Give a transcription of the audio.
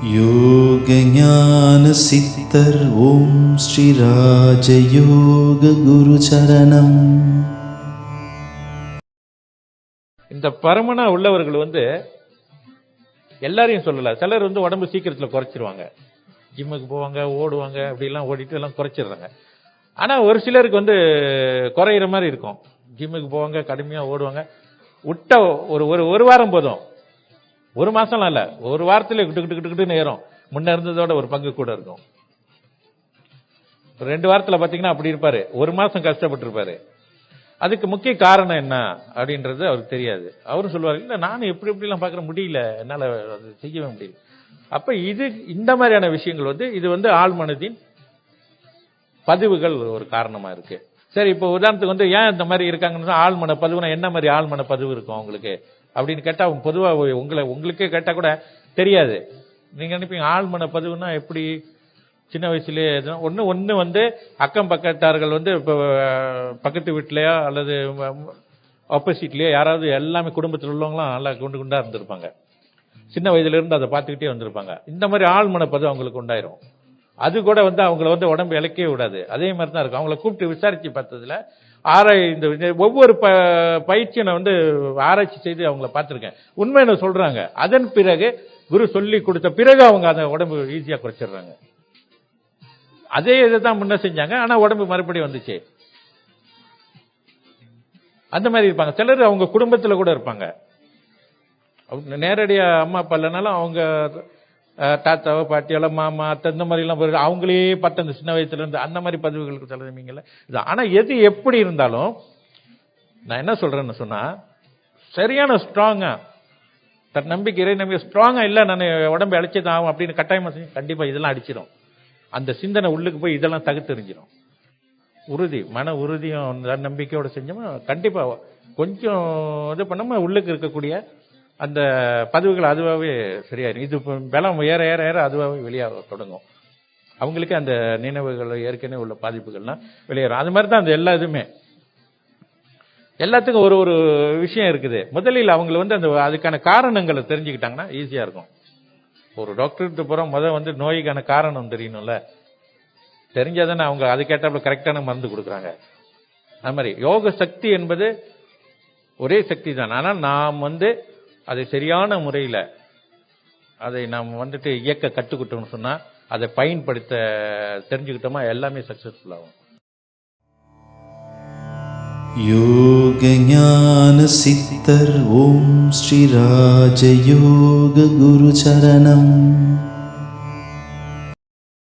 யோக ஞான சித்தர் ஓம் ஸ்ரீ ராஜயோக குரு சரணம். இந்த பரமனா உள்ளவர்கள் எல்லாரையும் சொல்லல. சிலர் உடம்பு சீக்கிரத்தில் குறைச்சிருவாங்க, ஜிம்முக்கு போவாங்க, ஓடுவாங்க, அப்படிலாம் ஓடிட்டு எல்லாம் குறைச்சிடுறாங்க. ஆனால் ஒரு சிலருக்கு குறையிற மாதிரி இருக்கும். ஜிம்முக்கு போவாங்க, கடுமையாக ஓடுவாங்க, விட்ட ஒரு வாரம் போதும், ஒரு மாசம்லாம் இல்லை, ஒரு வாரத்தில் கிட்டு ஏறும். முன்ன இருந்ததோட ஒரு பங்கு கூட இருக்கும். 2 வாரத்தில் பார்த்தீங்கன்னா அப்படி இருப்பாரு, ஒரு மாசம் கஷ்டப்பட்டு இருப்பாரு. அதுக்கு முக்கிய காரணம் என்ன அப்படின்றது அவருக்கு தெரியாது. அவரும் சொல்லுவார், இல்லை நானும் எப்படிலாம் பார்க்குற முடியல, என்னால் அது செய்யவே முடியல. அப்போ இந்த மாதிரியான விஷயங்கள் இது ஆழ் மனதின் பதிவுகள் ஒரு காரணமா இருக்கு. சரி, இப்போ உதாரணத்துக்கு ஏன் இந்த மாதிரி இருக்காங்கன்னு, ஆழ்மன பதிவுனா என்ன மாதிரி ஆழ்மன பதிவு இருக்கும் அவங்களுக்கு அப்படின்னு கேட்டால், அவங்க பொதுவாக உங்களுக்கே கேட்டால் கூட தெரியாது. நீங்கள் நினைப்பீங்க ஆழ்மன பதிவுனா எப்படி, சின்ன வயசுலேயே ஒன்று அக்கம் பக்கத்தார்கள் இப்போ பக்கத்து வீட்லையோ அல்லது ஆப்போசிட்லேயோ யாராவது எல்லாமே குடும்பத்தில் உள்ளவங்களாம் நல்லா குண்டா இருந்திருப்பாங்க. சின்ன வயதுலேருந்து அதை பார்த்துக்கிட்டே வந்திருப்பாங்க. இந்த மாதிரி ஆழ்மன பதிவு அவங்களுக்கு உண்டாயிரும். அது கூட அவங்கள உடம்பு இலக்கவே விடாது. அதே மாதிரி தான் இருக்கும். அவங்கள கூப்பிட்டு விசாரிச்சு பார்த்ததுல இந்த ஒவ்வொரு பயிற்சியை நான் ஆராய்ச்சி செய்து அவங்கள பார்த்துருக்கேன். உண்மையை சொல்றாங்க. அதன் பிறகு குரு சொல்லி கொடுத்த பிறகு அவங்க அந்த உடம்பு ஈஸியாக குறைச்சிடுறாங்க. அதே இதை தான் முன்ன செஞ்சாங்க, ஆனால் உடம்பு மறுபடியும் வந்துச்சு. அந்த மாதிரி இருப்பாங்க. சிலர் அவங்க குடும்பத்தில் கூட இருப்பாங்க. அவங்க நேரடியாக அம்மா அப்பா இல்லைனாலும் அவங்க தாத்தாவோ பாட்டியாலோ மாமா அத்தை இந்த மாதிரிலாம் அவங்களே பார்த்து அந்த சின்ன வயசுல இருந்து அந்த மாதிரி பதிவுகளுக்கு தலைமைங்கள இது. ஆனால் எது எப்படி இருந்தாலும் நான் என்ன சொல்றேன்னு சொன்னா, சரியான ஸ்ட்ராங்கா தன் நம்பிக்கை, இறை நம்பிக்கை ஸ்ட்ராங்கா இல்லை, நான் உடம்பு அழைச்சதான் ஆகும் அப்படின்னு கட்டாயமா செஞ்சு கண்டிப்பா இதெல்லாம் அடிச்சிடும். அந்த சிந்தனை உள்ளுக்கு போய் இதெல்லாம் தகுத்தெறிஞ்சிடும். உறுதி, மன உறுதியும் நம்பிக்கையோட செஞ்சோம்னா கண்டிப்பா கொஞ்சம் இது பண்ணாம உள்ளுக்கு இருக்கக்கூடிய அந்த பதிவுகள் அதுவாகவே சரியாயிடும். இது பலம் ஏற ஏற ஏற அதுவாகவே வெளியாக தொடங்கும். அவங்களுக்கு அந்த நினைவுகள் ஏற்கனவே உள்ள பாதிப்புகள்லாம் வெளியேறும். அது மாதிரி தான் அந்த எல்லா இதுவுமே. எல்லாத்துக்கும் ஒரு விஷயம் இருக்குது. முதலில் அவங்க அந்த அதுக்கான காரணங்களை தெரிஞ்சுக்கிட்டாங்கன்னா ஈஸியா இருக்கும். ஒரு டாக்டருக்கு போகிறோம், நோய்க்கான காரணம் தெரியணும்ல, தெரிஞ்சாதானே அவங்க அதுக்கேற்றாப்புல கரெக்டான மருந்து கொடுக்குறாங்க. அது மாதிரி யோக சக்தி என்பது ஒரே சக்தி தான். ஆனால் நாம் அதை சரியான முறையில் அதை நாம் இயக்க கற்றுக்கிட்டோம்னு சொன்னா, அதை பயன்படுத்த தெரிஞ்சுக்கிட்டோமா எல்லாமே சக்சஸ்ஃபுல் ஆகும். யோக ஞான சித்தர் ஓம் ஸ்ரீ ராஜயோக குரு சரணம்.